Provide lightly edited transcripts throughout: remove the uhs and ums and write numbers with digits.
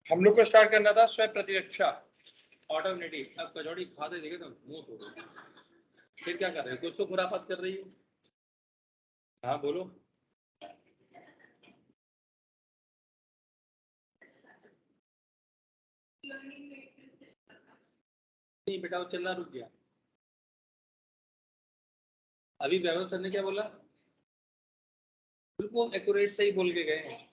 हम लोग को स्टार्ट करना था स्वयं प्रतिरक्षा, ऑटोइम्यूनिटी। अब कचौड़ी खा दे देखे तो मुंह तोड़, फिर क्या कर रहे हो? कुछ तो खुराफात कर रही हो। हाँ बोलो। नहीं बेटा, वो चलना रुक गया। अभी वैभव सर ने क्या बोला? बिल्कुल एक्यूरेट सही बोल के गए हैं।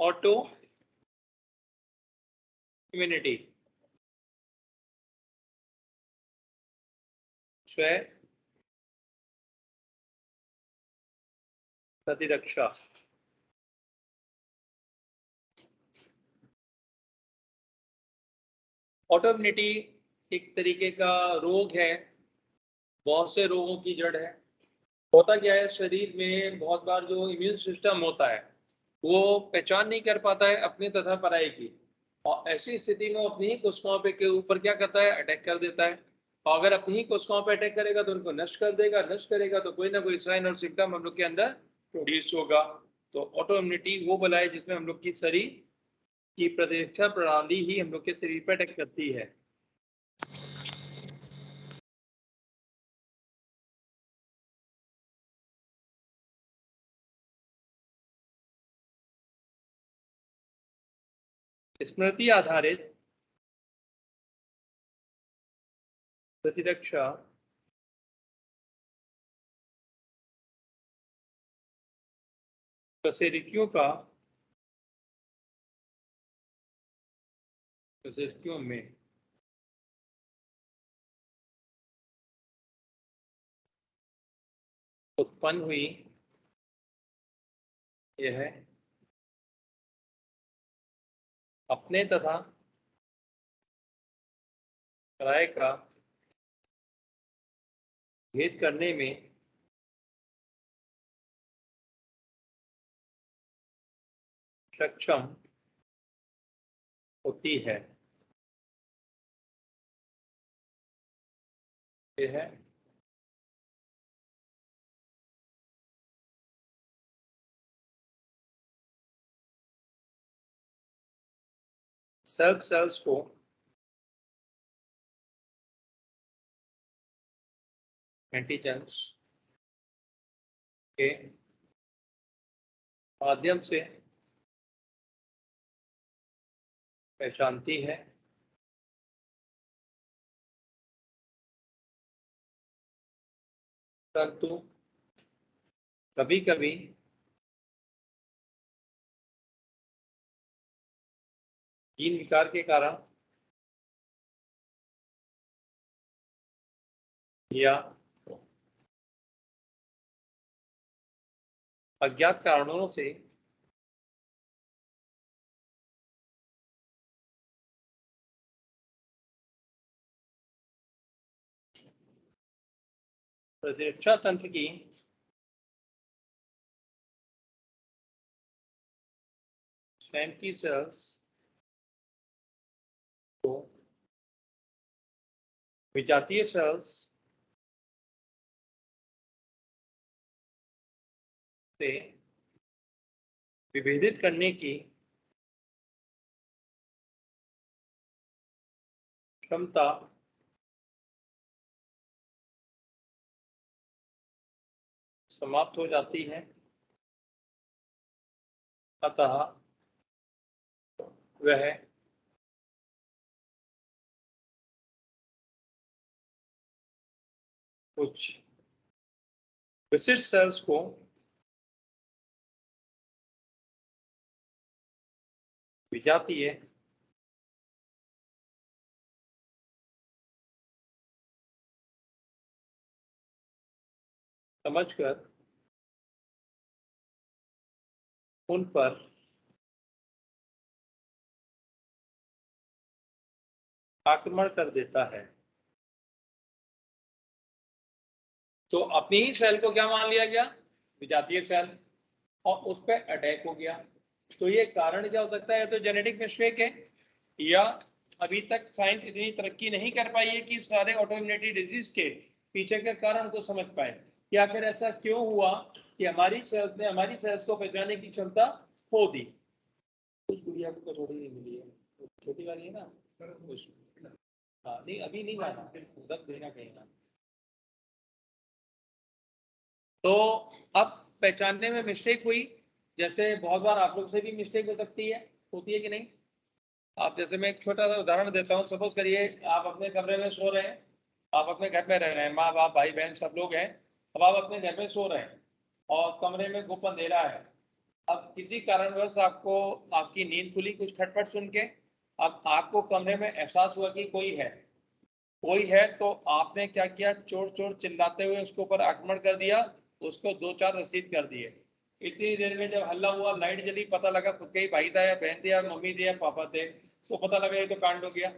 ऑटो इम्यूनिटी, स्वयं प्रतिरक्षा। ऑटोइम्यूनिटी एक तरीके का रोग है, बहुत से रोगों की जड़ है। होता क्या है, शरीर में बहुत बार जो इम्यून सिस्टम होता है वो पहचान नहीं कर पाता है अपने तथा पराये की, और ऐसी स्थिति में अपनी ही कोशिकाओं पे के ऊपर क्या करता है, अटैक कर देता है। और अगर अपनी ही कोशिकाओं पे अटैक करेगा तो उनको नष्ट कर देगा, नष्ट करेगा तो कोई ना कोई साइन और सिम्टम हम लोग के अंदर प्रोड्यूस होगा। तो ऑटो इम्यूनिटी वो बला है जिसमें हम लोग की शरीर की प्रतिरक्षा प्रणाली ही हम लोग के शरीर पर अटैक करती है। स्मृति आधारित प्रतिरक्षा कशेरुकियों में उत्पन्न हुई। यह अपने तथा पराये का भेद करने में सक्षम होती है। यह सेल्फ सेल्स को एंटीजेंस के माध्यम से पहचानती है, परंतु कभी कभी जीन विकार के कारण या अज्ञात कारणों से प्रतिरक्षा तंत्र की स्वयं की सेल्स को विजातीय सेल्स से विभेदित करने की क्षमता समाप्त हो जाती है। अतः वह कुछ विशिष्ट सेल्स को विजातीय समझकर उन पर आक्रमण कर देता है। तो अपनी ही सेल को क्या मान लिया गया, विजातीय सेल, और उस पर अटैक हो गया। तो ये कारण क्या हो सकता है? तो जेनेटिक मिस्टेक है, या अभी तक साइंस इतनी तरक्की नहीं कर पाई है कि सारे ऑटोइम्यूनिटी डिजीज के पीछे के कारण को समझ पाए कि आखिर ऐसा क्यों हुआ कि हमारी सेल्स ने हमारी सेल्स को पहचानने की क्षमता खो दी। उस गुड़िया को कसौटी नहीं मिली है, छोटी वाली है ना, हाँ नहीं अभी नहीं लाना, उधर देना कहीं ना। तो अब पहचानने में मिस्टेक हुई, जैसे बहुत बार आप लोग से भी मिस्टेक हो सकती है, होती है कि नहीं। आप जैसे मैं एक छोटा सा उदाहरण देता हूँ, सपोज करिए आप अपने कमरे में सो रहे हैं, आप अपने घर में रह रहे हैं, माँ बाप भाई बहन सब लोग हैं, अब आप अपने घर में सो रहे हैं और कमरे में गुप अंधेरा है। अब किसी कारणवश आपको आपकी नींद खुली कुछ खटपट सुन के, अब आपको कमरे में एहसास हुआ कि कोई है, कोई है, तो आपने क्या किया, चोर चोर चिल्लाते हुए उसके ऊपर आक्रमण कर दिया, उसको 2-4 रसीद कर दिए। इतनी देर में जब हल्ला हुआ, लाइट जली, पता लगा खुद के ही भाई था या बहन थे या मम्मी थे या पापा थे, तो पता लगा ये तो कांड हो गया।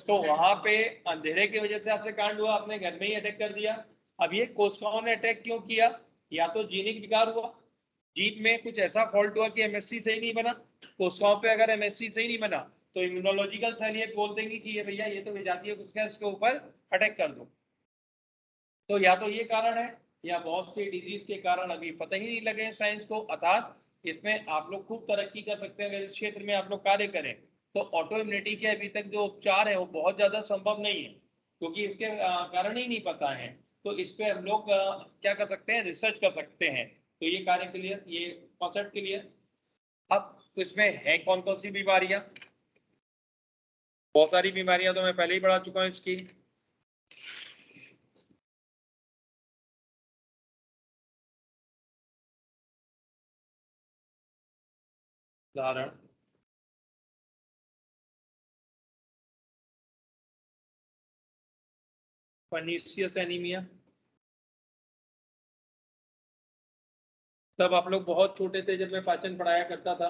तो वहां पे अंधेरे की वजह से आपसे कांड हुआ, आपने घर में ही अटैक कर दिया। अब ये कोशिकाओं ने अटैक क्यों किया, या तो जीनिक विकार हुआ, जीन में कुछ ऐसा फॉल्ट हुआ कि एमएससी सही नहीं बना। कोशिकाओं पे अगर एमएससी सही नहीं बना तो इम्यूनोलॉजिकल सेल ये बोल देंगे कि ये भैया ये तो विजातीय कोशिका, इसके ऊपर अटैक कर दो। तो या तो ये कारण है, या बहुत से डिजीज के कारण अभी पता ही नहीं लगे साइंस को। अर्थात इसमें आप लोग खूब तरक्की कर सकते हैं अगर इस क्षेत्र में आप लोग कार्य करें। तो ऑटो इम्यूनिटी के अभी तक जो उपचार है वो बहुत ज्यादा संभव नहीं है, क्योंकि इसके कारण ही नहीं पता है। तो इस पे हम लोग क्या कर सकते हैं, रिसर्च कर सकते हैं। तो ये कार्य क्लियर, ये कॉन्सेप्ट क्लियर। अब इसमें है कौन कौन सी बीमारियां, बहुत सारी बीमारियां तो मैं पहले ही पढ़ा चुका हूं इसकी। उदाहरण, पर्नीशियस एनीमिया। तब आप लोग बहुत छोटे थे जब मैं पाचन पढ़ाया करता था,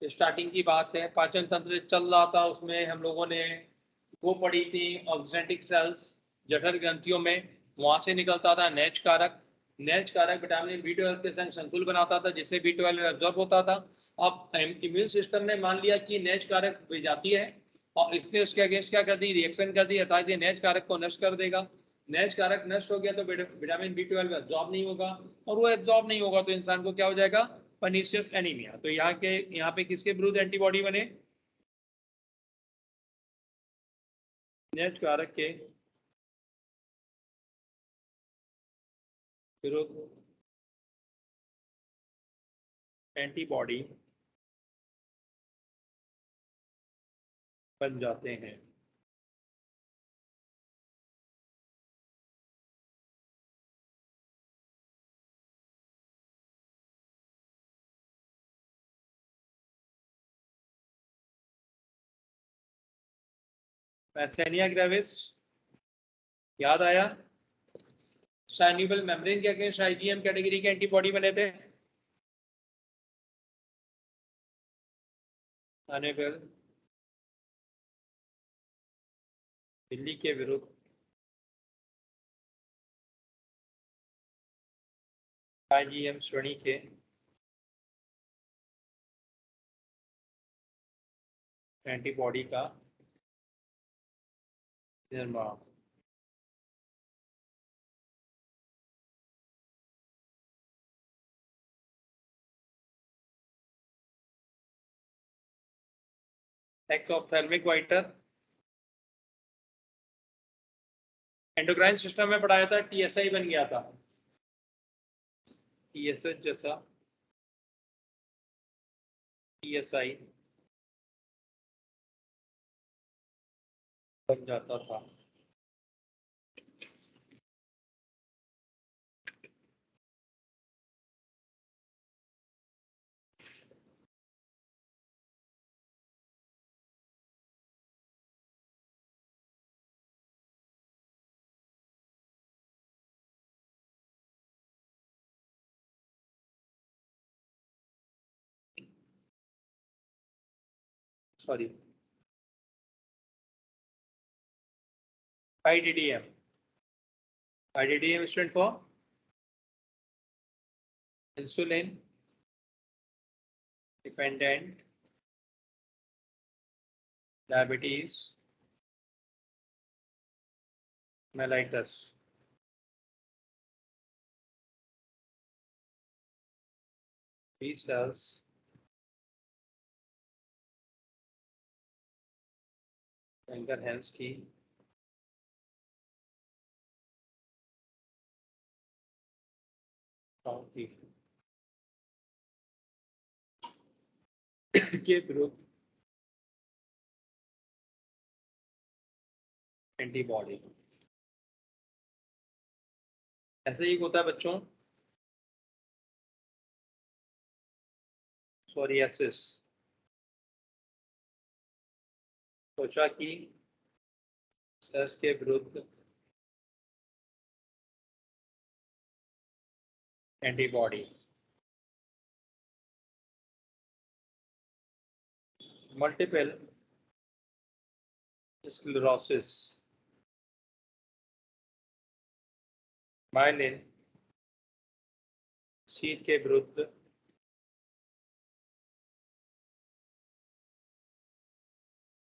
स्टार्टिंग की बात है, पाचन तंत्र चल रहा था, उसमें हम लोगों ने वो पढ़ी थी ऑक्जेंटिक सेल्स, जठर ग्रंथियों में, वहां से निकलता था नेच कारक। नेच कारक विटामिन B12 के संग संकुल बनाता था, जिससे B12 एब्जॉर्ब होता था। अब इम्यून सिस्टम ने मान लिया कि नेच कारक विजातीय है, और इसने उसके अगेंस्ट क्या कर दी, रिएक्शन कर दी, अर्थात ये नेच कारक को नष्ट कर देगा। नेच कारक नष्ट हो गया तो विटामिन B12 एब्जॉर्ब नहीं होगा, और वो एब्जॉर्ब नहीं होगा तो इंसान को क्या हो जाएगा, पर्नीशियस एनीमिया। तो यहाँ पे किसके विरुद्ध एंटीबॉडी बने, नेच कारक के विरुद्ध एंटीबॉडी बन जाते हैं। मैथेनिया ग्रेविस, याद आया, साइनिबल मेम्ब्रेन के अगेंस्ट आईजीएम कैटेगरी के एंटीबॉडी बने थे। साइनिबल दिल्ली के विरुद्ध आईजीएम श्रेणी के एंटीबॉडी का निर्माण। एक्सोप्थेल्मिक वाइटर, एंडोक्राइन सिस्टम में पढ़ाया था, टीएसआई बन गया था, टीएसएच जैसा टीएसआई बन जाता था। Sorry, IDDM, IDDM stand for insulin dependent diabetes mellitus. B cells Langerhans की के विरुद्ध एंटीबॉडी। ऐसे ही होता है बच्चों सोरियासिस, त्वचा की सेल्स के विरुद्ध एंटीबॉडी। मल्टीपल स्क्लेरोसिस, माइलिन शीत के विरुद्ध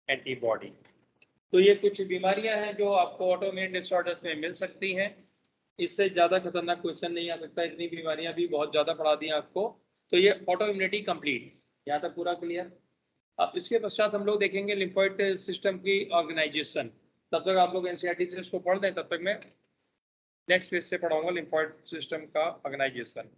एंटीबॉडी। तो ये कुछ बीमारियां हैं जो आपको ऑटोइम्यून डिसऑर्डर्स में मिल सकती हैं। इससे ज़्यादा खतरनाक क्वेश्चन नहीं आ सकता, इतनी बीमारियां भी बहुत ज़्यादा पढ़ा दी आपको। तो ये ऑटो इम्यूनिटी कंप्लीट, यहाँ तक पूरा क्लियर। अब इसके पश्चात हम लोग देखेंगे लिम्फोइड सिस्टम की ऑर्गेनाइजेशन। तब तक आप लोग एनसीईआरटी से इसको पढ़ दें, तब तक मैं नेक्स्ट पेज से पढ़ाऊंगा लिम्फोइड सिस्टम का ऑर्गेनाइजेशन।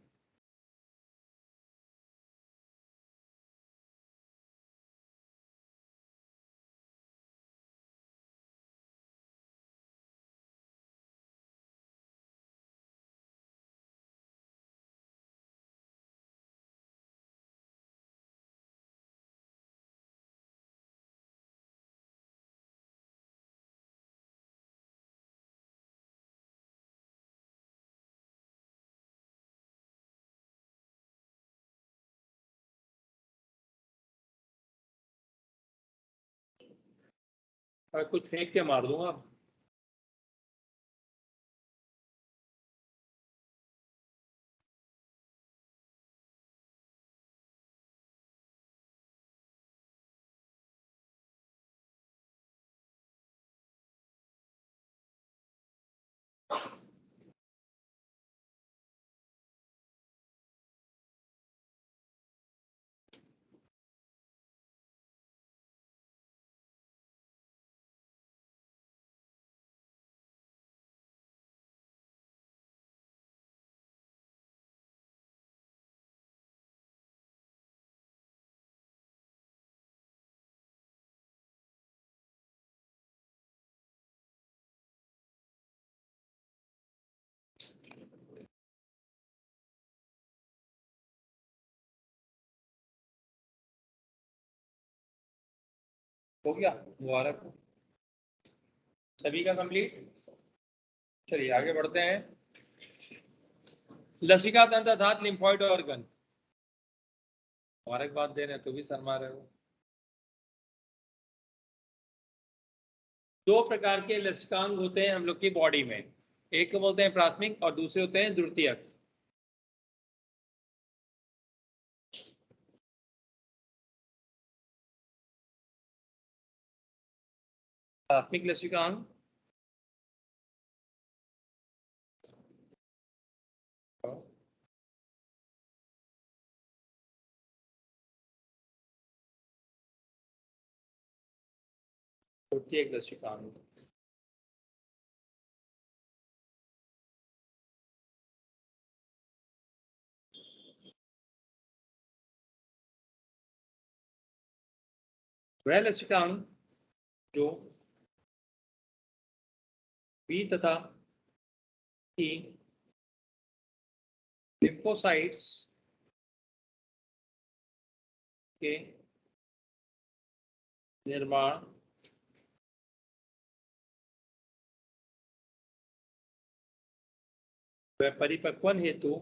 और कुछ फेंक के मार दूंगा। हो गया, मुबारक हो सभी का कंप्लीट। चलिए आगे बढ़ते हैं। लसिका तंत्र धात लिम्फोइड ऑर्गन, मुबारकबाद दे रहे हैं तो भी शर्मा रहे हो। दो प्रकार के लसिकांग होते हैं हम लोग की बॉडी में, एक को बोलते हैं प्राथमिक और दूसरे होते हैं द्वितीयक। प्राथमिक लसिकांग द्वितीयक लसिकांग। वह लसिकांग जो बी तथा टी लिम्फोसाइट्स के निर्माण व परिपक्वन हेतु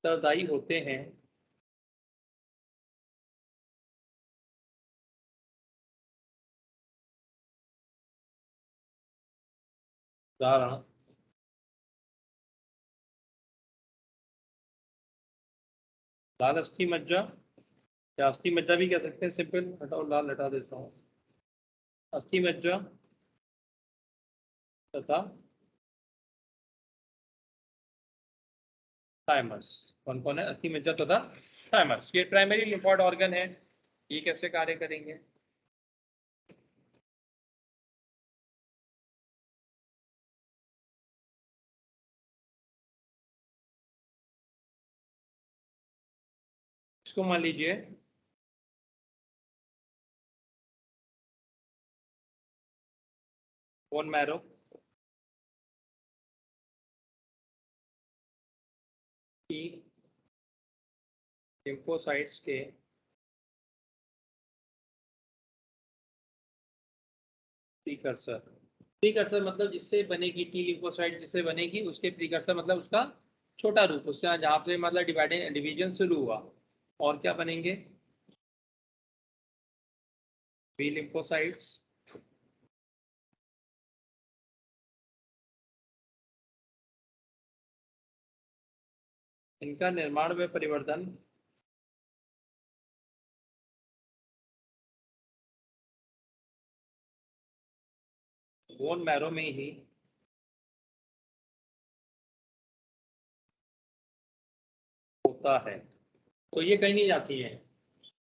उत्तरदायी होते हैं। उदाहरण लाल अस्थि मज्जा, या अस्थि मज्जा भी कह सकते हैं, सिंपल हटाओ लाल हटा देता हूँ। अस्थि मज्जा तथा थाइमस। कौन कौन है? अस्थि मज्जा तथा थाइमस, ये प्राइमरी लिम्फोइड ऑर्गन है। ये कैसे कार्य करेंगे? इसको मान लीजिए बोन मैरो, की लिम्फोसाइट्स के प्रीकर्सर। प्रीकर्सर मतलब जिससे बनेगी टी लिम्फोसाइट, जिससे बनेगी उसके प्रीकर्सर मतलब उसका छोटा रूप, उससे जहाँ पे मतलब डिवीजन शुरू हुआ। और क्या बनेंगे? बी लिम्फोसाइट्स, इनका निर्माण व परिवर्धन बोन मैरो में ही होता है। तो ये कहीं नहीं जाती है।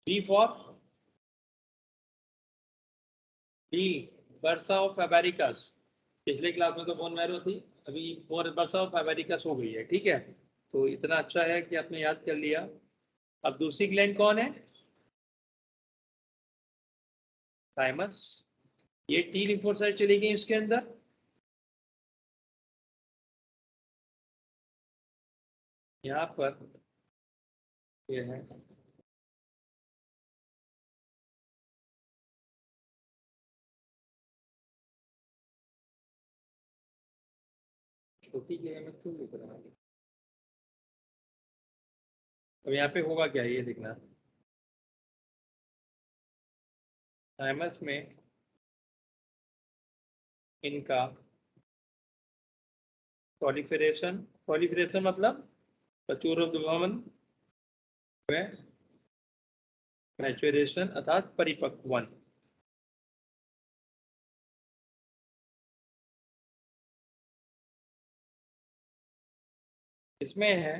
B for D, bursa of Fabricius. पिछले क्लास में तो बोन मैरो थी, अभी बर्सा ऑफ फैबेरिकस हो गई है। ठीक है, तो इतना अच्छा है कि आपने याद कर लिया। अब दूसरी ग्लैंड कौन है? थाइमस। ये टी लिम्फोसाइट चली गई इसके अंदर, यहाँ पर ये है छोटी जगह में क्यों लिख रहा है? अब यहाँ पे होगा क्या ये देखना। थाइमस में इनका प्रोलिफरेशन, प्रोलिफरेशन मतलब प्रचुरभवन व मैच्योरेशन अर्थात परिपक्वन। इसमें है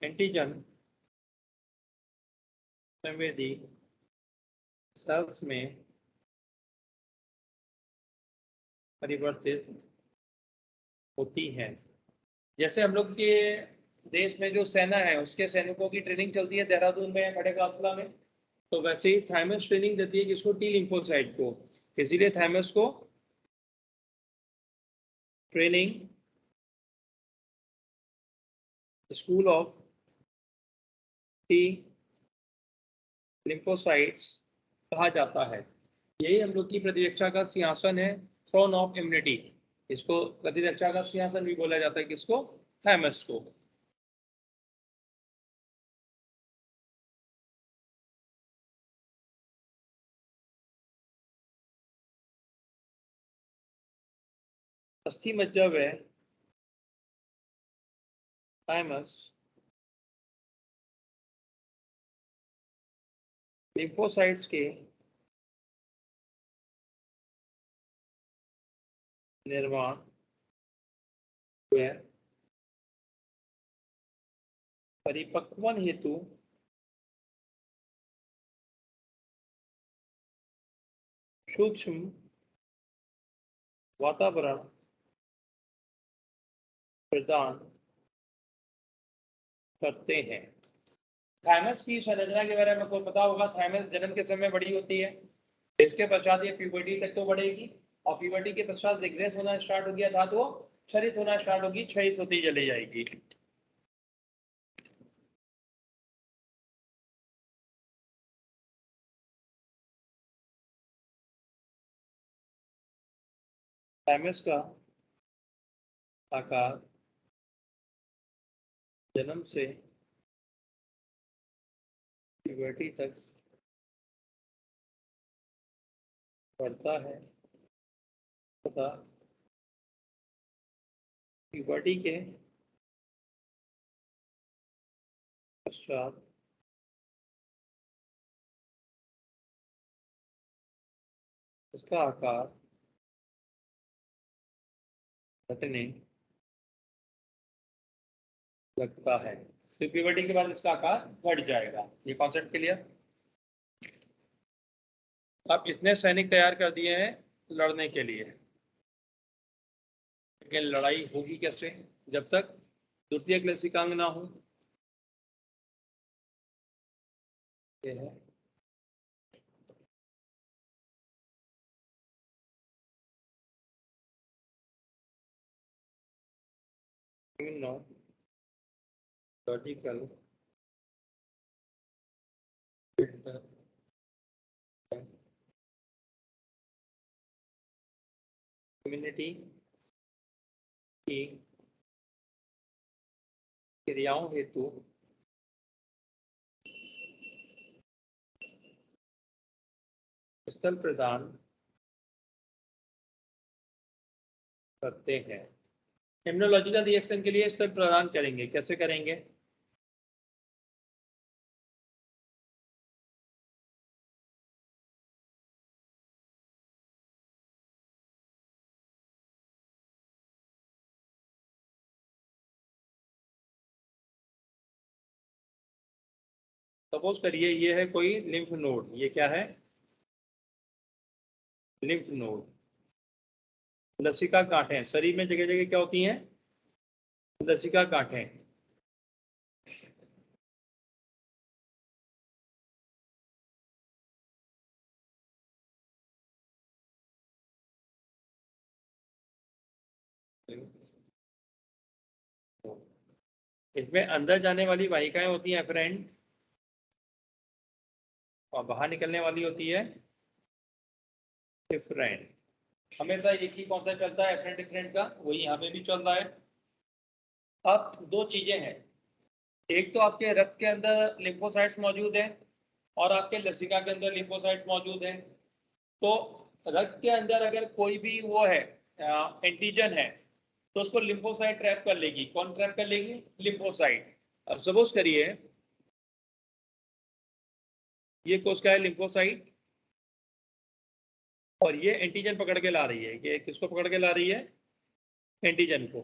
एंटीजन संवेदी सेल्स में परिवर्तित होती है। जैसे हम लोग के देश में जो सेना है उसके सैनिकों की ट्रेनिंग चलती है देहरादून में या खड़े कासला में, तो वैसे ही थाइमस ट्रेनिंग देती है किसको? टी लिम्फोसाइट को। इसीलिए थाइमस को training school of T lymphocytes कहा जाता है। यही हम लोग की प्रतिरक्षा का सिंहासन है, थ्रोन ऑफ इम्यूनिटी। इसको प्रतिरक्षा का सिंहासन भी बोला जाता है, किसको? थाइमस को। अस्थि मज्जा व थाइमस लिम्फोसाइट्स के निर्माण व परिपक्वन हेतु सूक्ष्म वातावरण प्रदान करते हैं। थाइमस की संरचना के बारे में आपको पता होगा। थाइमस जन्म के समय बड़ी होती है, इसके पश्चात ये प्यूबर्टी तक तो बढ़ेगी, और प्यूबर्टी के पश्चात रिग्रेस होना स्टार्ट हो गया था तो क्षरित होना स्टार्ट होगी, क्षयित होती चली जाएगी। थाइमस का आकार जन्म से प्यूबर्टी तक बढ़ता है तथा प्यूबर्टी के पश्चात इसका आकार घटने लगता है, तो प्यूबर्टी के बाद इसका आकार घट जाएगा। ये कॉन्सेप्ट क्लियर। अब इसने सैनिक तैयार कर दिए हैं लड़ने के लिए, लेकिन लड़ाई होगी कैसे जब तक द्वितीय क्लेशिकांग ना हो। ये है लॉजिकल कम्युनिटी की क्रियाओं हेतु स्थल प्रदान करते हैं। इम्यूनोलॉजिकल रिएक्शन के लिए स्थल प्रदान करेंगे, कैसे करेंगे? सपोज करिए ये है कोई लिम्फ नोड, ये क्या है? Lymph node. लसिका गांठें शरीर में जगह जगह क्या होती हैं? लसिका गांठें। इसमें अंदर जाने वाली वाहिकाएं होती हैं फ्रेंड, और बाहर निकलने वाली होती है डिफरेंट। हमेशा एक ही कॉन्सेप्ट चलता है डिफरेंट डिफरेंट का, वही यहाँ पे भी चल रहा है। अब दो चीजें हैं, एक तो आपके रक्त के अंदर लिम्फोसाइट्स मौजूद हैं और आपके लसिका के अंदर लिम्फोसाइट्स मौजूद हैं। तो रक्त के अंदर अगर कोई भी वो है एंटीजन है तो उसको लिम्फोसाइट ट्रैप कर लेगी। कौन ट्रैप कर लेगी? लिम्फोसाइट। अब सपोज करिए ये कोशिका है लिम्फोसाइट, और ये एंटीजन पकड़ के ला रही है। ये किसको पकड़ के ला रही है? एंटीजन को।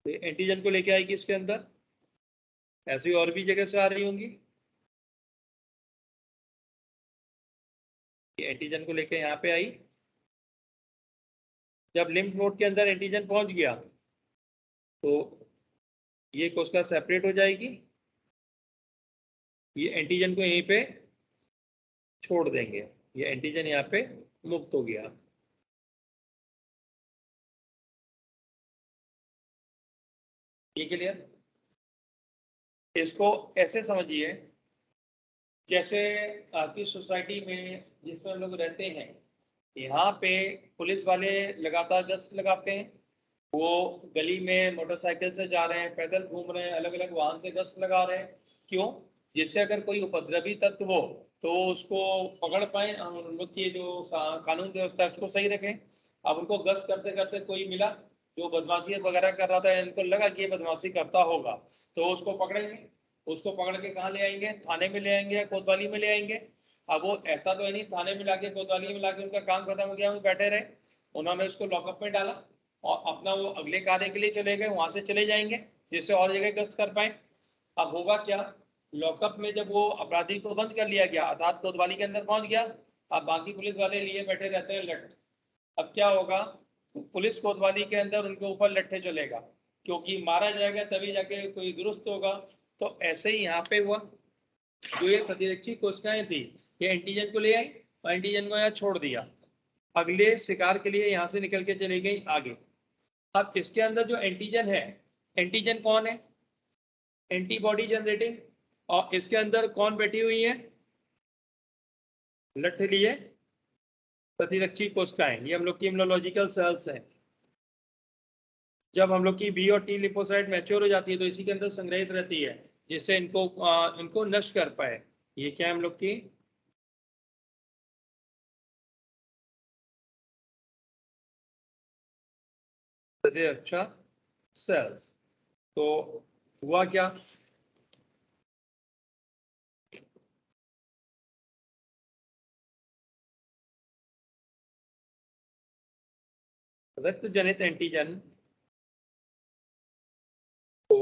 तो एंटीजन को लेके आएगी इसके अंदर, ऐसी और भी जगह से आ रही होंगी। ये एंटीजन को लेके यहाँ पे आई। जब लिम्फ नोड के अंदर एंटीजन पहुंच गया तो ये कोशिका सेपरेट हो जाएगी, ये एंटीजन को यहीं पे छोड़ देंगे, ये एंटीजन यहाँ पे मुक्त हो गया। ये क्लियर? इसको ऐसे समझिए जैसे आपकी सोसाइटी में जिसमें हम लोग रहते हैं, यहाँ पे पुलिस वाले लगातार गश्त लगाते हैं। वो गली में मोटरसाइकिल से जा रहे हैं, पैदल घूम रहे हैं, अलग अलग वाहन से गश्त लगा रहे हैं। क्यों? जिससे अगर कोई उपद्रवी तत्व हो तो उसको पकड़ पाए, हम लोग की जो कानून व्यवस्था है उसको सही रखें। अब उनको गश्त करते करते कोई मिला जो बदमाशी वगैरह कर रहा था, इनको लगा कि ये बदमाशी करता होगा, तो उसको पकड़ेंगे। उसको पकड़ के कहाँ ले आएंगे? थाने में ले आएंगे या कोतवाली में ले आएंगे। अब वो ऐसा तो है नहीं थाने में लाके कोतवाली में लाके उनका काम खत्म हो गया, वो बैठे रहे। उन्होंने उसको लॉकअप में डाला और अपना वो अगले कार्य के लिए चले गए, वहां से चले जाएंगे जिससे और जगह गश्त कर पाए। अब होगा क्या? लॉकअप में जब वो अपराधी को बंद कर लिया गया, अर्थात कोतवाली के अंदर पहुंच गया, अब बाकी पुलिस वाले लिए बैठे रहते हैं लट। अब क्या होगा? पुलिस कोतवाली के अंदर उनके ऊपर लट्ठे चलेगा, क्योंकि मारा जाएगा तभी जाके कोई दुरुस्त होगा। तो ऐसे ही यहाँ पे हुआ, जो ये प्रतिरक्षी कोशिकाएं थी ये एंटीजन को ले आई और एंटीजन को यहाँ छोड़ दिया, अगले शिकार के लिए यहाँ से निकल के चली गई आगे। अब इसके अंदर जो एंटीजन है, एंटीजन कौन है? Antibody generating. और इसके अंदर कौन बैठी हुई है? लठ लिए प्रतिरक्षी कोशिकाएं, ये हम लोग की इम्यूनोलॉजिकल सेल्स हैं। जब हम लोग की बी और टी लिपोसाइट मैच्योर हो जाती है तो इसी के अंदर संग्रहित रहती है, जिससे इनको नष्ट कर पाए। ये क्या है हम लोग की? प्रतिरक्षा सेल्स। तो हुआ क्या? रक्त जनित एंटीजन को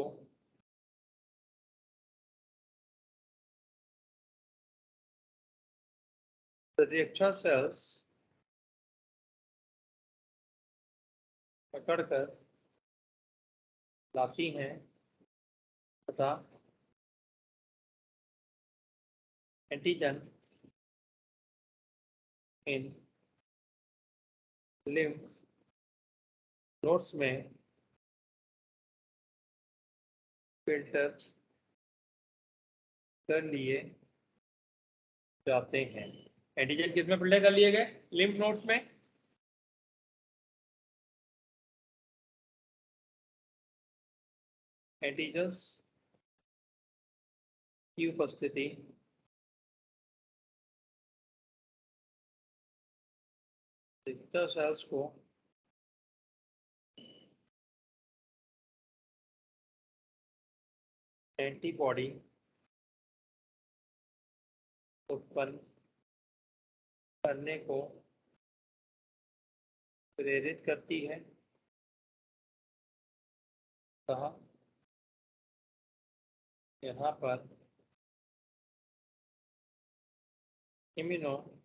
प्रतिरक्षा सेल्स पकड़कर लाती हैं तथा एंटीजन इन लिम्फ नोड्स में फिल्टर कर लिए जाते हैं। एंटीजन किस में फिल्टर कर लिए गए? लिम्फ नोड्स में। एंटीजन्स की उपस्थिति सेल्स को एंटीबॉडी उत्पन्न करने को प्रेरित करती है। कहा यहाँ पर इम्यूनोलॉजिकल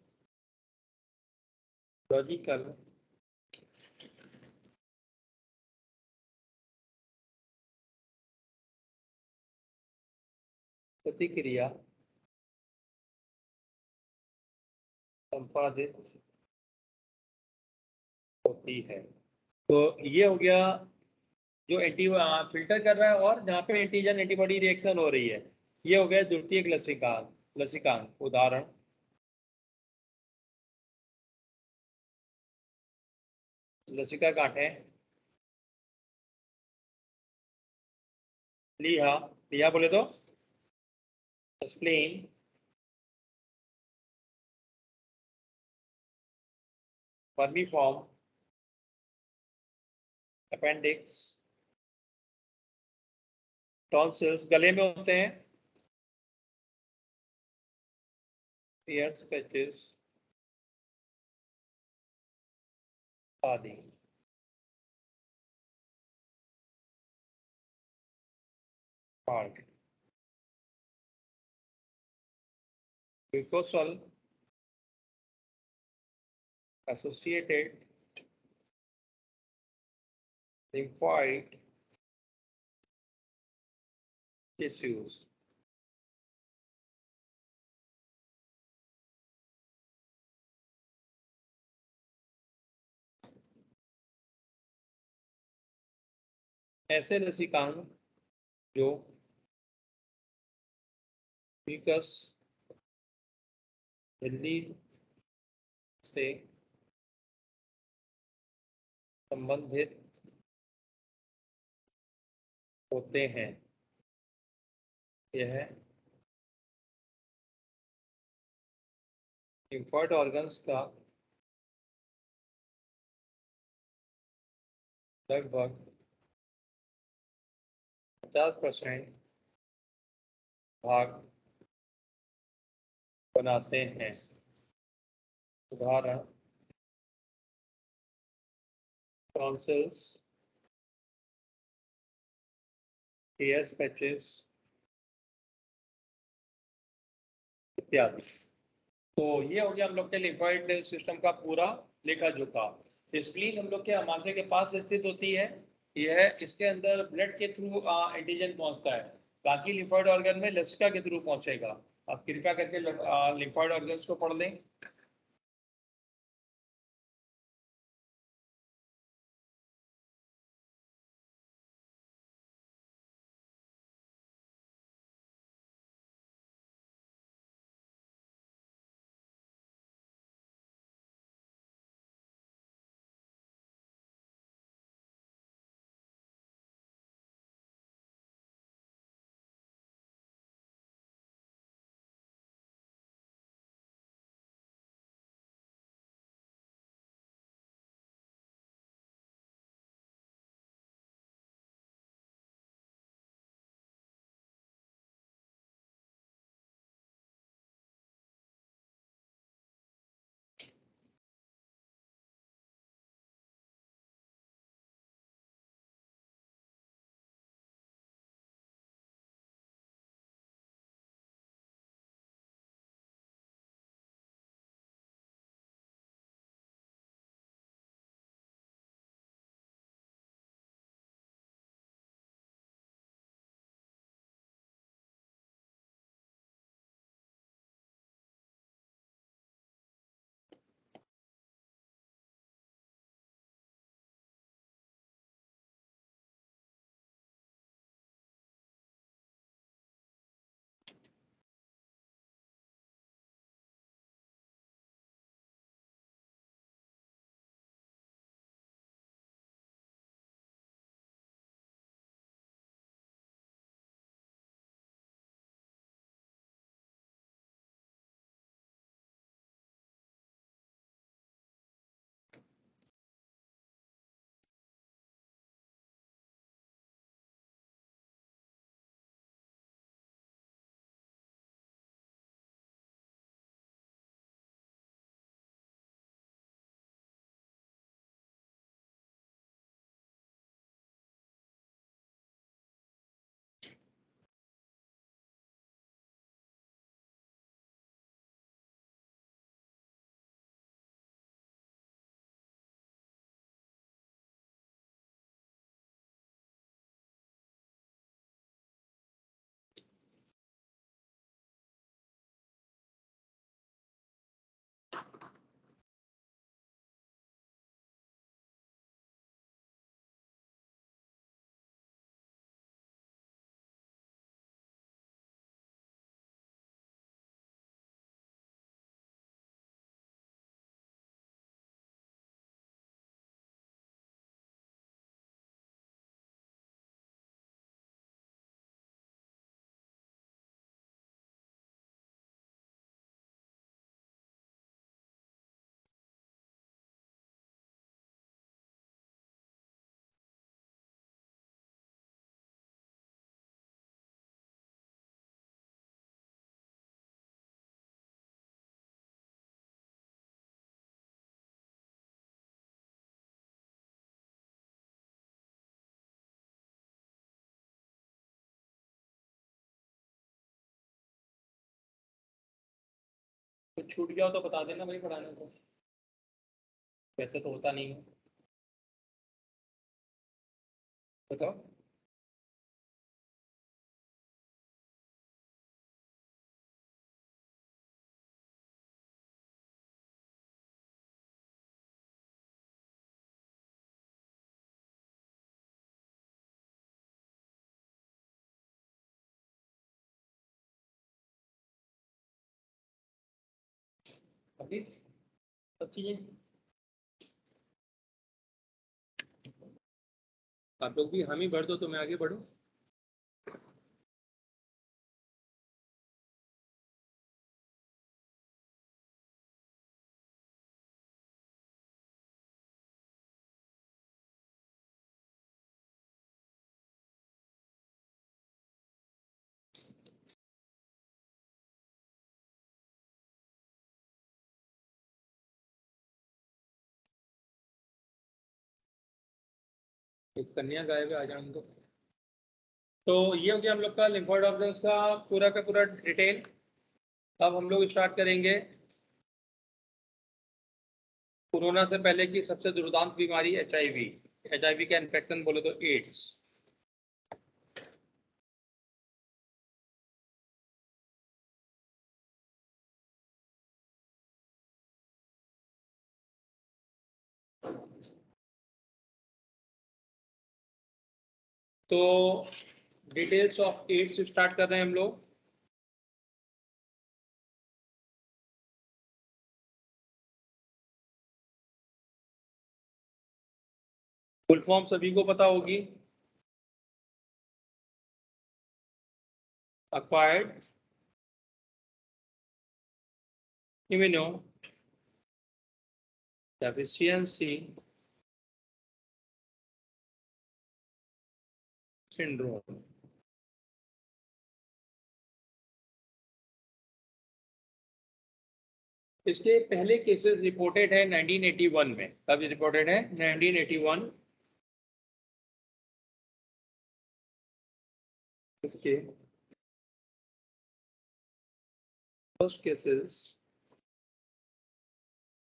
प्रतिक्रिया संपादित होती है। तो ये हो गया जो फिल्टर कर रहा है और जहाँ पे एंटीजन एंटीबॉडी रिएक्शन हो रही है, ये हो गया द्वितीयक लसिकांग। उदाहरण लसिका गांठें, लीहा बोले तो स्प्लीन, वर्मीफॉर्म, अपेंडिक्स, टॉन्सिल्स गले में होते हैं, ईयर्स पैचेस आदि। म्यूकोसल एसोसिएटेड lymphoid tissues ऐसे लसिकांग जो म्यूकस झिल्ली से संबंधित होते हैं, यह lymphoid ऑर्गन्स का लगभग 50% भाग बनाते हैं। उदाहरण टॉन्सिल्स, ईयर्स पैचेस इत्यादि। तो ये हो गया हम लोग के लिम्फोइड सिस्टम का पूरा लेखा जोखा। स्प्लीन हम लोग के आमाशय के पास स्थित होती है। यह इसके अंदर ब्लड के थ्रू एंटीजन पहुंचता है, बाकी लिम्फोइड ऑर्गन में लसिका के थ्रू पहुंचेगा। आप कृपया करके लिम्फोइड ऑर्गन्स को पढ़ लें। कुछ छूट गया हो तो बता देना भाई पढ़ाने को, वैसे तो होता नहीं है। बताओ। अभी सब चीजें आप लोग भी हामी भर दो तो मैं आगे बढ़ूं। एक कन्या गायब है, आ जाए उनको। तो ये हो गया हम लोग का लिम्फोइड ऑर्गन्स का पूरा डिटेल। अब हम लोग स्टार्ट करेंगे कोरोना से पहले की सबसे दुर्दांत बीमारी HIV। HIV का इन्फेक्शन बोले तो एड्स। तो डिटेल्स ऑफ एड्स स्टार्ट कर रहे हैं हम लोग। फुल फॉर्म सभी को पता होगी। acquired immunodeficiency syndrome। इसके पहले केसेस रिपोर्टेड है 1981 में। कब रिपोर्टेड है? 1981। इसके फर्स्ट केसेस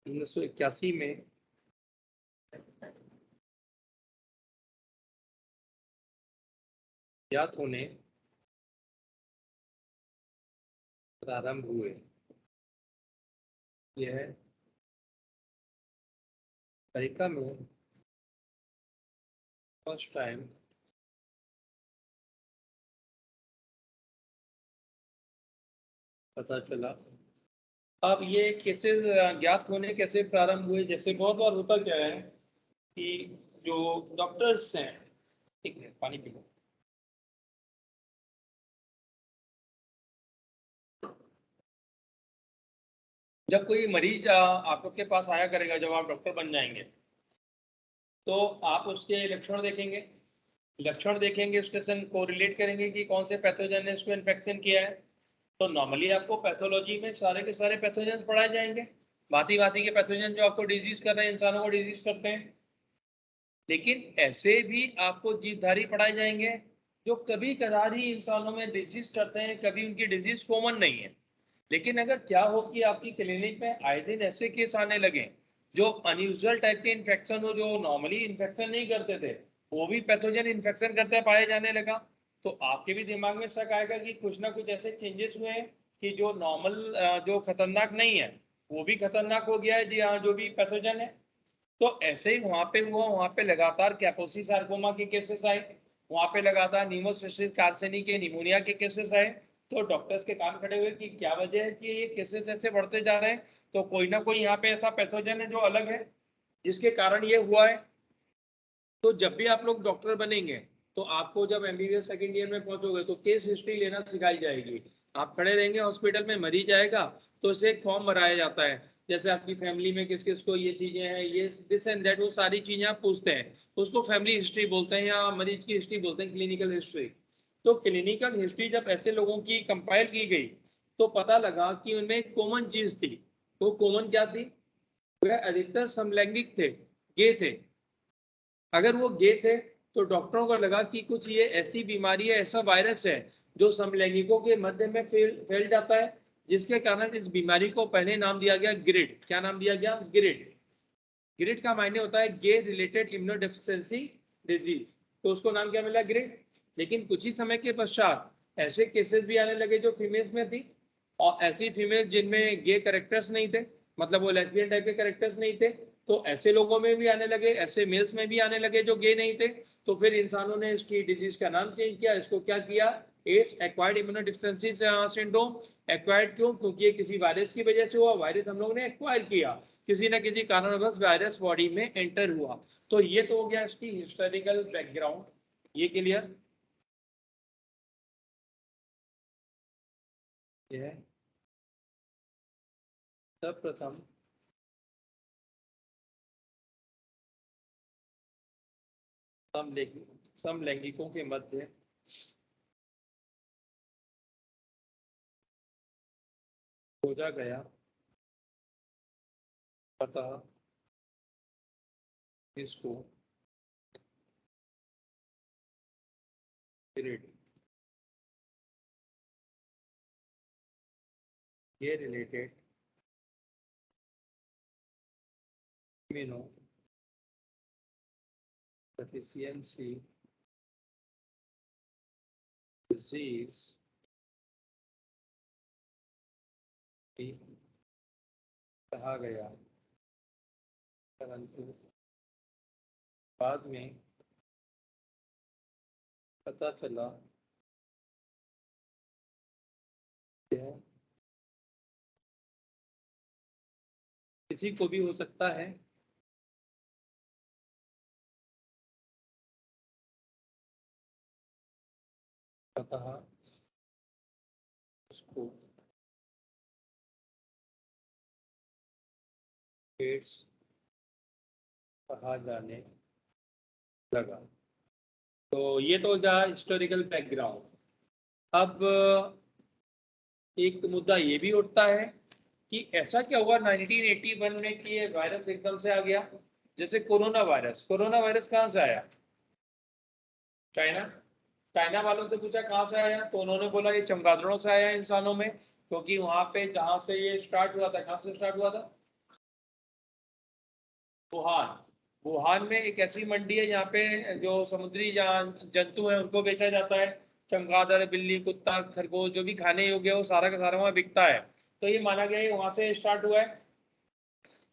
1981 में ज्ञात होने प्रारंभ हुए। यह अमेरिका में फर्स्ट टाइम पता चला। अब ये केसेस ज्ञात होने कैसे प्रारंभ हुए? जैसे बहुत बार होता क्या है कि जो डॉक्टर्स हैं, ठीक है, पानी पी लो। जब कोई मरीज आप लोग के पास आया करेगा, जब आप डॉक्टर बन जाएंगे, तो आप उसके लक्षण देखेंगे। लक्षण देखेंगे, उसके संग कोरिलेट करेंगे कि कौन से पैथोजन ने उसको इन्फेक्शन किया है। तो नॉर्मली आपको पैथोलॉजी में सारे के सारे पैथोजन पढ़ाए जाएंगे, भांति भांति के पैथोजन जो आपको डिजीज कर रहे हैं, इंसानों को डिजीज करते हैं। लेकिन ऐसे भी आपको जीवधारी पढ़ाए जाएंगे जो कभी कदार ही इंसानों में डिजीज करते हैं, कभी उनकी डिजीज कॉमन नहीं है। लेकिन अगर क्या हो कि आपकी क्लिनिक में आए दिन ऐसे केस आने लगे जो अनयूजुअल टाइप के इन्फेक्शन हो, जो नॉर्मली इन्फेक्शन नहीं करते थे, वो भी पैथोजन इन्फेक्शन करते पाए जाने लगा, तो आपके भी दिमाग में शक आएगा कि कुछ ना कुछ ऐसे चेंजेस हुए हैं कि जो नॉर्मल जो खतरनाक नहीं है वो भी खतरनाक हो गया है जी। हाँ, जो भी पैथोजन है। तो ऐसे ही वहां पे हुआ, वहां पे लगातार कैपोसी सार्कोमा के केसेस आए, वहां पे लगातार नीमोसिस्टिस कार्सिनी के निमोनिया के केसेस आए। तो डॉक्टर्स के कान खड़े हुए कि क्या वजह है कि ये केसेस ऐसे बढ़ते जा रहे हैं। तो कोई ना कोई यहाँ पे ऐसा पैथोजन है जो अलग है, जिसके कारण ये हुआ है। तो जब भी आप लोग डॉक्टर बनेंगे, तो आपको जब MBBS सेकेंड ईयर में पहुंचोगे तो केस हिस्ट्री लेना सिखाई जाएगी। आप खड़े रहेंगे हॉस्पिटल में, मरीज आएगा तो उसे एक फॉर्म भराया जाता है, जैसे आपकी फैमिली में किस किस को ये चीजें हैं, ये दिस एंड दैट, वो सारी चीजें आप पूछते हैं। तो उसको फैमिली हिस्ट्री बोलते हैं या मरीज की हिस्ट्री बोलते हैं, क्लिनिकल हिस्ट्री। तो क्लिनिकल हिस्ट्री जब ऐसे लोगों की कंपाइल की गई, तो पता लगा कि उनमें एक कॉमन चीज थी। वो कॉमन क्या थी? वह अधिकतर समलैंगिक थे, गे थे। अगर वो गे थे तो डॉक्टरों को लगा कि कुछ ये ऐसी बीमारी है, ऐसा वायरस है जो समलैंगिकों के मध्य में फैल जाता है, जिसके कारण इस बीमारी को पहले नाम दिया गया ग्रिड। क्या नाम दिया गया? ग्रिड। ग्रिड का मायने होता है गे रिलेटेड इम्यूनोडेफिशिएंसी डिजीज, तो उसको नाम क्या मिला? ग्रिड। लेकिन कुछ ही समय के पश्चात ऐसे केसेस भी आने लगे जो फीमेल्स में थी, और ऐसी फीमेल जिनमें गे कैरेक्टर्स नहीं थे, मतलब वो लेस्बियन टाइप के कैरेक्टर्स नहीं थे, तो ऐसे लोगों में भी आने लगे, ऐसे मेल्स में भी आने लगे जो गे नहीं थे। तो फिर इंसानों ने इसकी डिजीज का नाम चेंज किया, इसको क्या किया? AIDS, acquired immunodeficiency syndrome. Acquired क्यों? क्योंकि ये किसी वायरस की वजह से हुआ, वायरस हम लोग ने एक्वायर किया, किसी ना किसी कारणवश वायरस बॉडी में एंटर हुआ। तो ये तो हो गया इसकी हिस्टोरिकल बैकग्राउंड। ये क्लियर? ये है सर्वप्रथम समलैंगिकों के मध्य खोजा गया, अतः इसको ग्रिड ये रिलेटेड इम्यूनो डेफिशिएंसी डिजीज भी कहा गया, परंतु बाद में पता चला यह किसी को भी हो सकता है, अतः उसको एड्स कहा जाने लगा। तो ये तो था हिस्टोरिकल बैकग्राउंड। अब एक मुद्दा ये भी उठता है कि ऐसा क्या हुआ 1981 में कि ये वायरस एकदम से आ गया? जैसे कोरोना वायरस, कोरोना वायरस कहाँ से आया? चाइना। चाइना वालों से पूछा कहाँ से आया, तो उन्होंने बोला ये चमगादड़ों से आया इंसानों में, क्योंकि वहां पे जहां से ये स्टार्ट हुआ था, कहाँ से स्टार्ट हुआ था? वुहान। वुहान में एक ऐसी मंडी है जहाँ पे जो समुद्री जंतु हैं उनको बेचा जाता है। चमगादड़, बिल्ली, कुत्ता, खरगोश, जो भी खाने योग्य है वो सारा का सारा वहाँ बिकता है। तो ये माना गया है वहां से स्टार्ट हुआ है।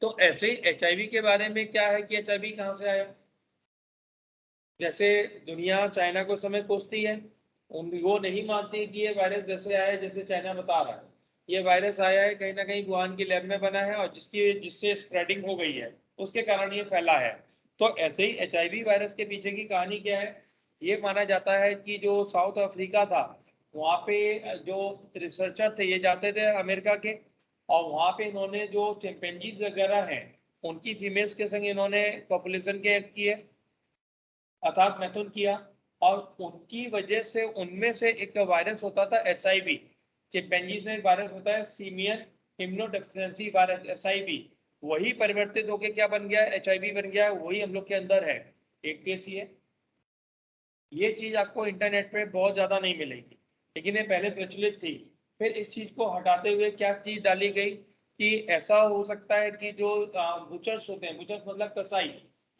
तो ऐसे ही एचआईवी के बारे में क्या है कि एचआईवी कहाँ से आया? जैसे दुनिया चाइना को समय कोसती है, वो नहीं मानती कि ये वायरस वैसे आया है जैसे चाइना बता रहा है। ये वायरस आया है कहीं ना कहीं वुहान की लैब में बना है, और जिससे स्प्रेडिंग हो गई है, उसके कारण ये फैला है। तो ऐसे ही एचआईवी वायरस के पीछे की कहानी क्या है? ये माना जाता है कि जो साउथ अफ्रीका था, वहाँ पे जो रिसर्चर थे ये जाते थे अमेरिका के, और वहाँ पे इन्होंने जो चिंपैंजीज वगैरह हैं उनकी फीमेल्स के संग इन्होंने पॉपुलेशन के किए, अर्थात मैथुन किया, और उनकी वजह से उनमें से एक वायरस होता था एसआईवी। चिंपैंजीज में एक वायरस होता है सीमियन इम्यूनोडेफिशिएंसी वायरस, एसआईवी। वही परिवर्तित होकर क्या बन गया? एचआईवी बन गया। वही हम लोग के अंदर है, एक केस ये चीज आपको इंटरनेट पे बहुत ज्यादा नहीं मिलेगी, लेकिन ये पहले प्रचलित थी। फिर इस चीज को हटाते हुए क्या चीज डाली गई कि ऐसा हो सकता है कि जो बुचर्स होते हैं, बुचर्स मतलब कसाई,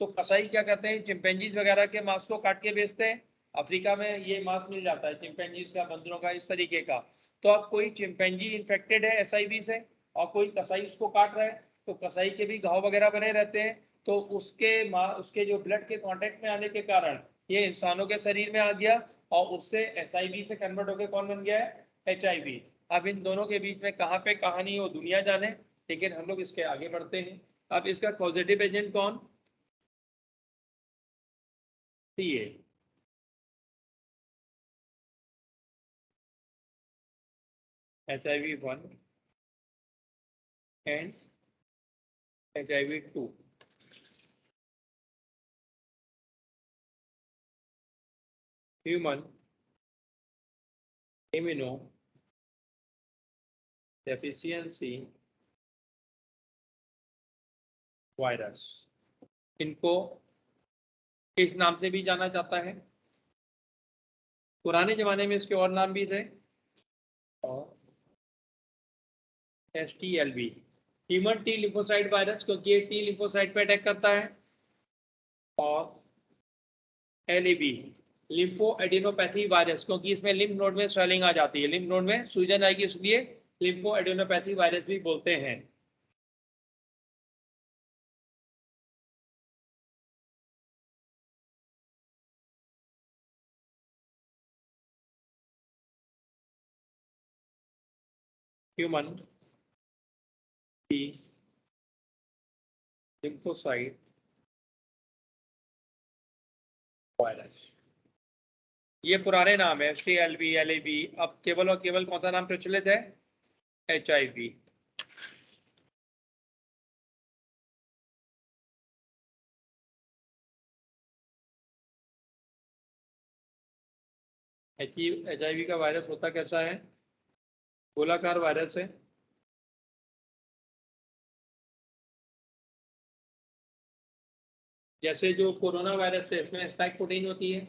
तो कसाई क्या करते हैं, चिंपैंजीज वगैरह के मांस को काट के बेचते हैं। अफ्रीका में ये मांस मिल जाता है चिंपैंजीज का, बंदरों का, इस तरीके का। तो अब कोई चिंपैंजी इन्फेक्टेड है एसआईवी से, और कोई कसाई उसको काट रहा है, तो कसाई के भी घाव वगैरह बने रहते हैं। तो उसके जो ब्लड के कांटेक्ट में आने के कारण ये इंसानों के शरीर में आ गया, और उससे एसआईवी से कन्वर्ट होकर कौन बन गया है? एचआईवी। अब इन दोनों के बीच में कहाँ पे कहानी हो दुनिया जाने, लेकिन हम लोग इसके आगे बढ़ते हैं। अब इसका पॉजिटिव एजेंट कौन? CA. HIV-1 and HIV-2। Human immuno deficiency virus, इनको इस नाम से भी जाना जाता है। पुराने जमाने में इसके और नाम भी थे, और HTLV, human T lymphocyte virus, क्योंकि ये टी लिम्फोसाइट पे अटैक करता है। और LAB, लिम्फो एडिनोपैथी वायरस, क्योंकि इसमें लिम्फ नोड में स्वेलिंग आ जाती है, लिम्फ नोड में सूजन आएगी, इसलिए लिम्फो एडिनोपैथी वायरस भी बोलते हैं। ह्यूमन टी लिम्फोसाइट वायरस, ये पुराने नाम है HTLV, LAB। अब केवल और केवल कौन सा नाम प्रचलित है? HIV। HIV का वायरस होता कैसा है? गोलाकार वायरस है। जैसे जो कोरोना वायरस है, इसमें स्पाइक प्रोटीन होती है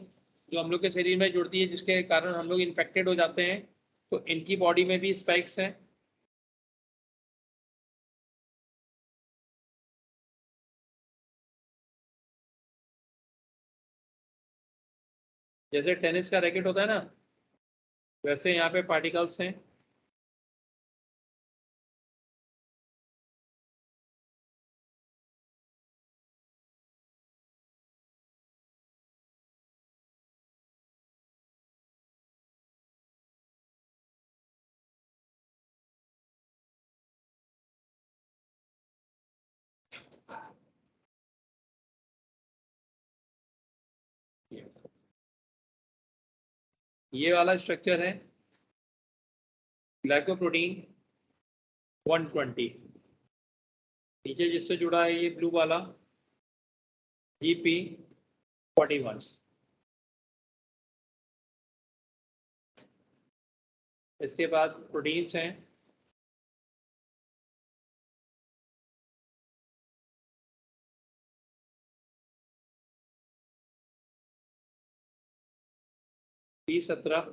जो हम लोग के शरीर में जुड़ती है, जिसके कारण हम लोग इन्फेक्टेड हो जाते हैं। तो इनकी बॉडी में भी स्पाइक्स हैं। जैसे टेनिस का रैकेट होता है ना, वैसे यहाँ पे पार्टिकल्स हैं। ये वाला स्ट्रक्चर है ग्लाइकोप्रोटीन 120। नीचे जिससे जुड़ा है ये ब्लू वाला GP41। इसके बाद प्रोटीन्स हैं। P17,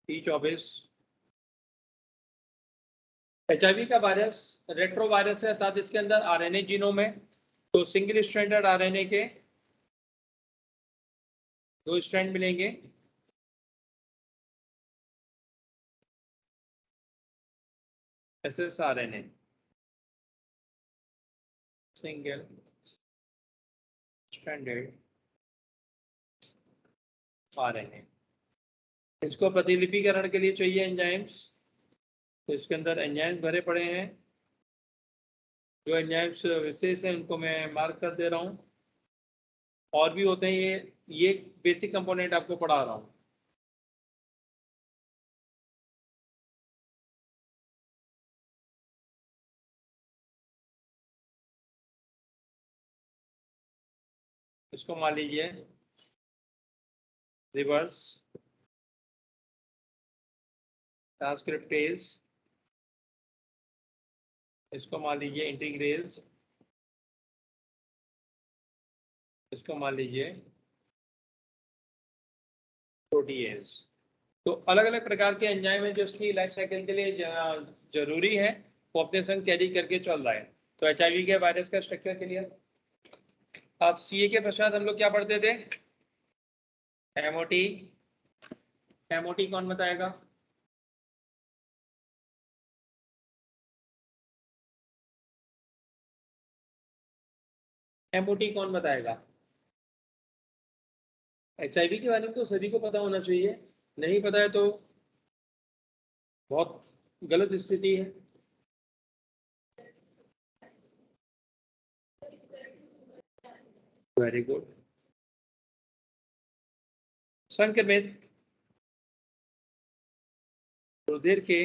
P24। HIV का वायरस रेट्रो वायरस है, अर्थात इसके अंदर RNA जीनोम है। तो सिंगल स्ट्रैंडेड RNA के 2 स्ट्रैंड मिलेंगे। ssRNA, single stranded RNA। इसको प्रतिलिपिकरण के लिए चाहिए एंजाइम्स। तो इसके अंदर एंजाइम्स भरे पड़े हैं। जो एंजाइम्स विशेष हैं उनको मैं मार्क कर दे रहा हूँ। और भी होते हैं, ये बेसिक कंपोनेंट आपको पढ़ा रहा हूँ। इसको मान लीजिए रिवर्स ट्रांसक्रिप्टेज, इसको मान लीजिए इंटीग्रेज, इसको मान लीजिए प्रोटीएज। तो अलग अलग प्रकार के एंजाइम हैं जो इसकी लाइफ साइकिल के लिए जरूरी है, वो अपने संग कैरी करके चल रहा है। तो HIV के वायरस का स्ट्रक्चर क्लियर। अब CA के पश्चात हम लोग क्या पढ़ते थे? MOT। MOT कौन बताएगा? MOT कौन बताएगा? HIV के बारे में तो सभी को पता होना चाहिए, नहीं पता है तो बहुत गलत स्थिति है। Very good. संक्रमित रुधिर के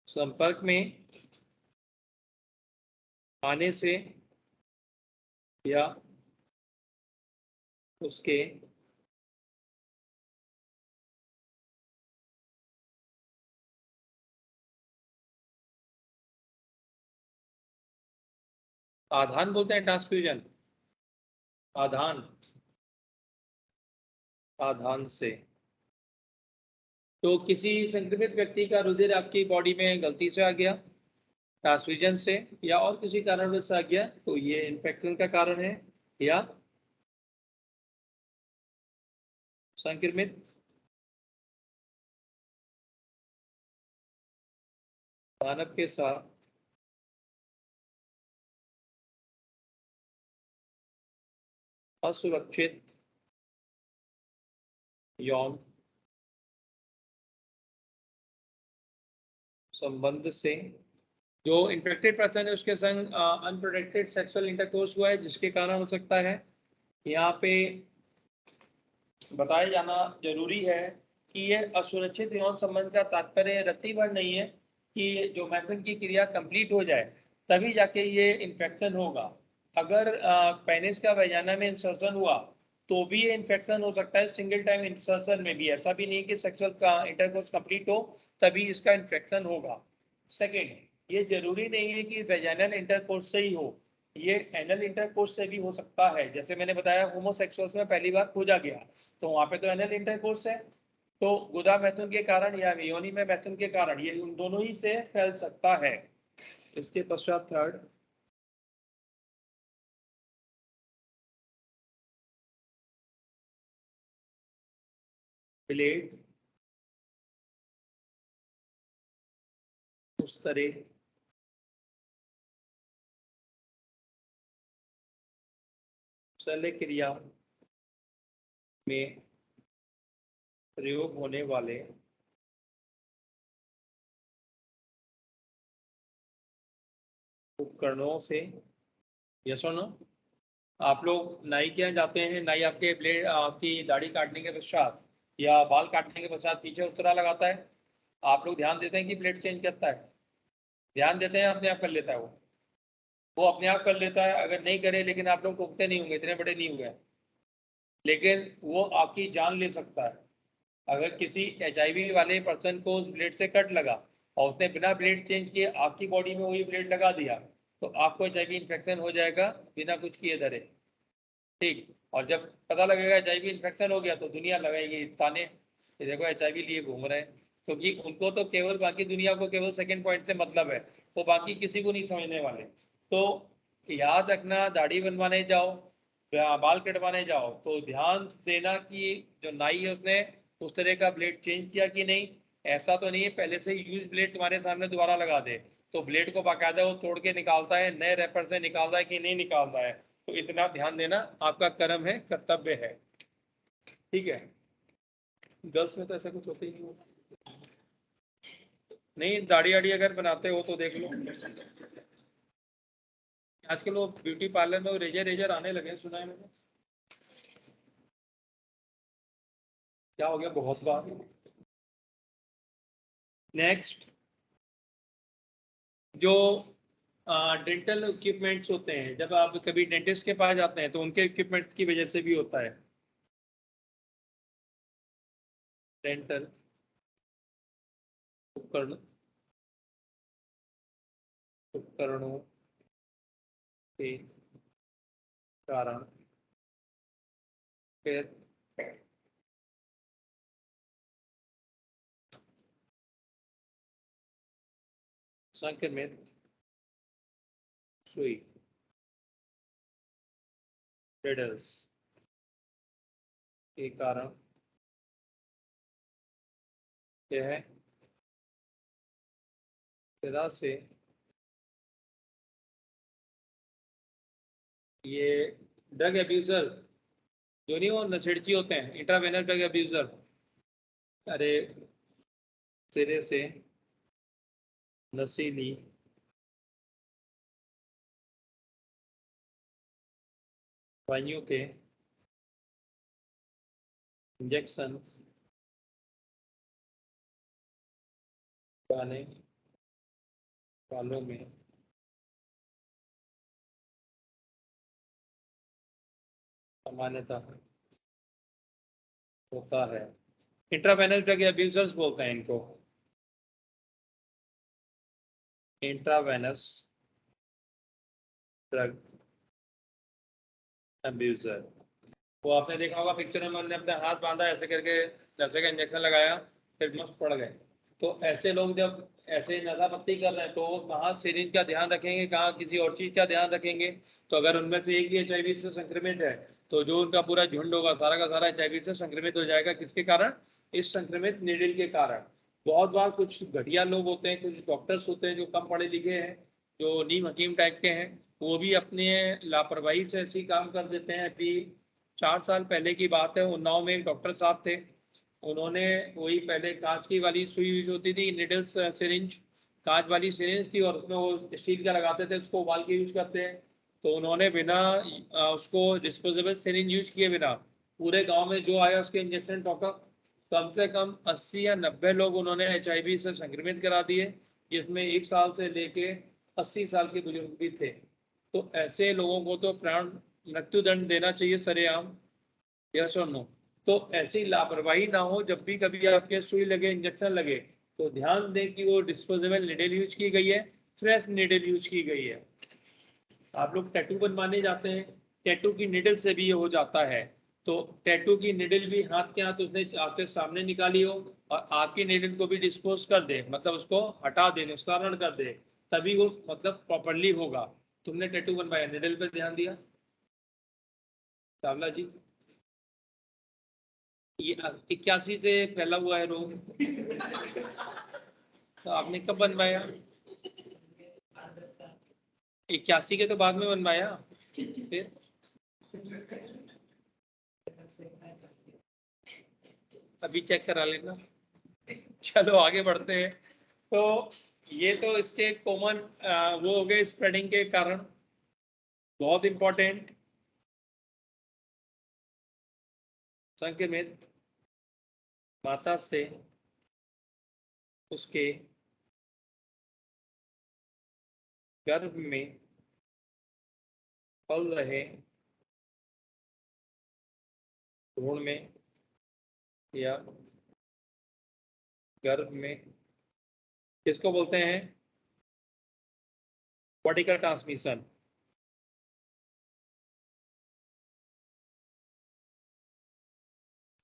संपर्क में आने से या उसके आधान बोलते हैं ट्रांसफ्यूजन, आधान, आधान से। तो किसी संक्रमित व्यक्ति का रुधिर आपकी बॉडी में गलती से आ गया ट्रांसफ्यूजन से, या और किसी कारणवश आ गया, तो ये इन्फेक्शन का कारण है, या संक्रमित मानव के साथ असुरक्षित यौन संबंध से जो इन्फेक्टेड पर्सन है उसके संग अनप्रोटेक्टेड सेक्सुअल इंटरकोर्स हुआ है, जिसके कारण हो सकता है। यहाँ पे बताया जाना जरूरी है कि ये असुरक्षित यौन संबंध का तात्पर्य रत्ती भर नहीं है कि जो मैथुन की क्रिया कंप्लीट हो जाए तभी जाके ये इन्फेक्शन होगा। अगर पेनिस का वजाना में इंसर्शन हुआ तो भी ये इन्फेक्शन हो सकता है, सिंगल टाइम इंसर्शन में भी। ऐसा भी नहीं कि सेक्सुअल का इंटरकोर्स कंप्लीट हो तभी इसका इन्फेक्शन होगा। सेकेंड, ये जरूरी नहीं है कि वेजाइनल इंटरकोर्स से ही हो, ये एनल इंटरकोर्स से भी हो सकता है। जैसे मैंने बताया होमोसेक्सुअल्स में पहली बार खोजा गया तो वहां पे तो एनल इंटरकोर्स है, तो गुदा मैथुन के कारण या योनि में मैथुन के कारण ये उन दोनों ही से फैल सकता है। इसके पश्चात थर्ड, ब्लेड उस तरह शल्य क्रिया में प्रयोग होने वाले उपकरणों से, यस और नो। आप लोग नाई के यहाँ जाते हैं, नाई आपके ब्लेड आपकी दाढ़ी काटने के पश्चात या बाल काटने के पश्चात पीछे उस तरह लगाता है, आप लोग ध्यान देते हैं कि ब्लेड चेंज करता है? ध्यान देते हैं, अपने आप कर लेता है वो अपने आप कर लेता है। अगर नहीं करे, लेकिन आप लोग टोकते नहीं होंगे, इतने बड़े नहीं हुए, लेकिन वो आपकी जान ले सकता है। अगर किसी HIV वाले पर्सन को उस ब्लेड से कट लगा और उसने बिना ब्लेड चेंज किए आपकी बॉडी में वही ब्लेड लगा दिया तो आपको HIV इन्फेक्शन हो जाएगा बिना कुछ किए धरे। ठीक, और जब पता लगेगा HIV इन्फेक्शन हो गया तो दुनिया लगाएगी ताने, ये देखो HIV लिए घूम रहे हैं, क्योंकि उनको तो केवल बाकी दुनिया को केवल सेकंड पॉइंट से मतलब है, वो बाकी किसी को नहीं समझने वाले। तो याद रखना, दाढ़ी बनवाने जाओ या बाल कटवाने जाओ तो ध्यान देना कि जो नाई है उसने उस तरह का ब्लेड चेंज किया कि नहीं। ऐसा तो नहीं है पहले से यूज ब्लेड तुम्हारे सामने दोबारा लगा दे, तो ब्लेड को बाकायदा वो तोड़ के निकालता है, नए रेपर से निकालता है कि नहीं निकालता है। तो इतना ध्यान देना आपका कर्म है, कर्तव्य है। ठीक है, गर्ल्स में तो ऐसा कुछ होता ही नहीं होता। नहीं, दाढ़ी आड़ी अगर बनाते हो तो देख लो, आजकल वो ब्यूटी पार्लर में वो रेजर रेजर आने लगे, सुना है मैंने। क्या हो गया, बहुत बार। नेक्स्ट, जो डेंटल इक्विपमेंट्स होते हैं, जब आप कभी डेंटिस्ट के पास जाते हैं तो उनके इक्विपमेंट की वजह से भी होता है। डेंटल उपकरण, उपकरणों के कारण फिर संक्रमित सुई, पेडल्स के कारण यह तरह से ये ड्रग एब्यूजर जो नहीं, वो नशेड़ची होते हैं, इंट्रावेनस ड्रग एब्यूजर, अरे सिरे से नशीली दवाइयों के इंजेक्शन पाने वालों में सामान्यतः होता है। इंट्रावेनस ड्रग एब्यूजर्स बोलते हैं इनको, इंट्रावेनस ड्रग अब्यूजर। वो आपने देखा होगा पिक्चर में, हमने अपने हाथ बांधा ऐसे करके, नशे का इंजेक्शन लगाया, फिर मस्त पड़ गए। तो ऐसे लोग जब ऐसे नशापत्ती कर रहे हैं तो कहाँ सिरिंज का ध्यान रखेंगे, कहाँ किसी और चीज का ध्यान रखेंगे। तो अगर उनमें से एक भी HIV से संक्रमित है तो जो उनका पूरा झुंड होगा सारा का सारा HIV से संक्रमित हो जाएगा। किसके कारण? इस संक्रमित नीडल के कारण। बहुत बार कुछ घटिया लोग होते हैं, कुछ डॉक्टर्स होते हैं जो कम पढ़े लिखे हैं, जो नीम हकीम टाइप के हैं, वो भी अपने लापरवाही से ऐसी काम कर देते हैं। अभी 4 साल पहले की बात है, उन्नाव में एक डॉक्टर साहब थे, उन्होंने वही पहले कांच की वाली सुई यूज होती थी, निडल्स सिरिंज, कांच वाली सिरिंज थी और उसमें वो स्टील का लगाते थे, उसको उबाल के यूज करते हैं। तो उन्होंने बिना उसको डिस्पोजेबल सिरिंज यूज किए बिना पूरे गांव में जो आया उसके इंजेक्शन टॉका कम से कम 80 या 90 लोग उन्होंने HIV से संक्रमित करा दिए, जिसमें 1 साल से लेके 80 साल के बुजुर्ग भी थे। तो ऐसे लोगों को तो प्राण मृत्यु दंड देना चाहिए सरेआम। यस और नो? तो ऐसी लापरवाही ना हो, जब भी कभी आपके सुई लगे, इंजेक्शन लगे, तो ध्यान दें कि वो डिस्पोजेबल निडल यूज की गई है, फ्रेश निडल यूज की गई है। आप लोग टैटू बनवाने जाते हैं, टैटू की निडल से भी ये हो जाता है। तो टैटू की निडल भी हाथ के हाथ उसने आपके सामने निकाली हो और आपकी निडल को भी डिस्पोज कर दे, मतलब उसको हटा दे, निस्तारण कर दे, तभी वो मतलब प्रॉपरली होगा। तुमने टैटू बनवाया, निडल पे ध्यान दिया? चावला जी, ये 81 से फैला हुआ है रोग, तो आपने कब बनवाया? 81 के तो बाद में बनवाया, फिर अभी चेक करा लेना। चलो आगे बढ़ते हैं। तो ये तो इसके कॉमन वो हो गए स्प्रेडिंग के कारण। बहुत इंपॉर्टेंट, संक्रमित माता से उसके गर्भ में पल रहे भ्रूण में या गर्भ में, किसको बोलते हैं? Vertical transmission.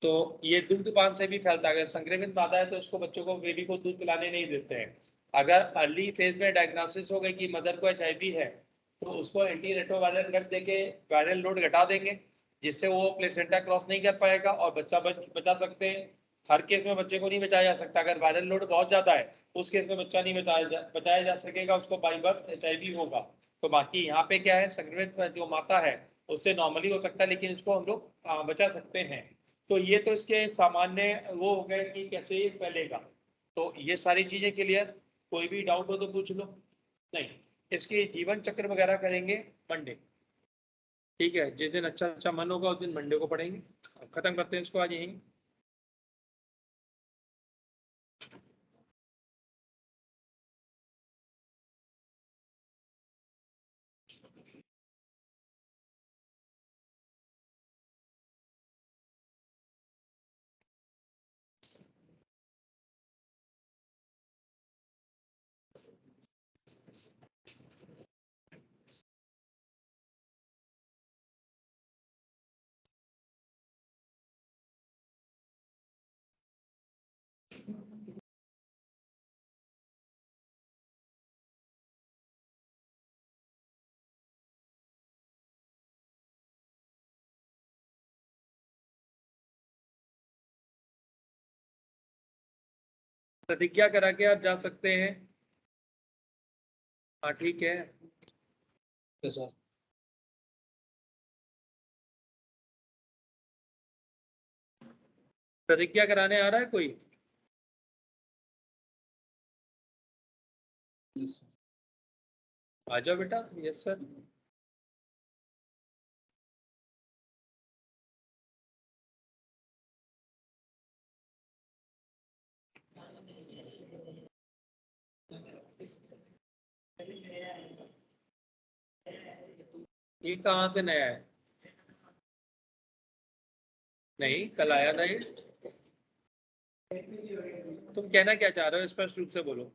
तो ये दुग्धपान से भी फैलता है। अगर संक्रमित माता है तो उसको, बच्चों को, बेबी को दूध पिलाने नहीं देते हैं। अगर अर्ली फेज में डायग्नोसिस हो गई कि मदर को HIV है, तो उसको एंटी रेट्रोवायरल ड्रग देके वायरल लोड घटा देंगे, जिससे वो प्लेसेंटा क्रॉस नहीं कर पाएगा और बच्चा बचा सकते हैं। हर केस में बच्चे को नहीं बचाया जा सकता। अगर वायरल लोड बहुत ज्यादा है उस केस में बच्चा नहीं बचाया जा सकेगा, उसको बाई बर्थ HIV होगा। तो बाकी यहाँ पे क्या है, संक्रमित जो माता है उससे नॉर्मली हो सकता है, लेकिन इसको हम लोग बचा सकते हैं। तो ये तो इसके सामान्य वो हो गए कि कैसे ये फैलेगा। तो ये सारी चीजें क्लियर। कोई भी डाउट हो तो पूछ लो। नहीं, इसकी जीवन चक्र वगैरह करेंगे मंडे। ठीक है, जिस दिन अच्छा अच्छा मन होगा उस दिन मंडे को पढ़ेंगे। खत्म करते हैं इसको आज यहीं। प्रतिज्ञा करा के आप जा सकते हैं। हाँ ठीक है। प्रतिज्ञा कराने आ रहा है कोई? आ जाओ बेटा। Yes sir. ये कहाँ से नया है? नहीं, कल आया था ये। तुम कहना क्या चाह रहे हो, स्पष्ट रूप से बोलो।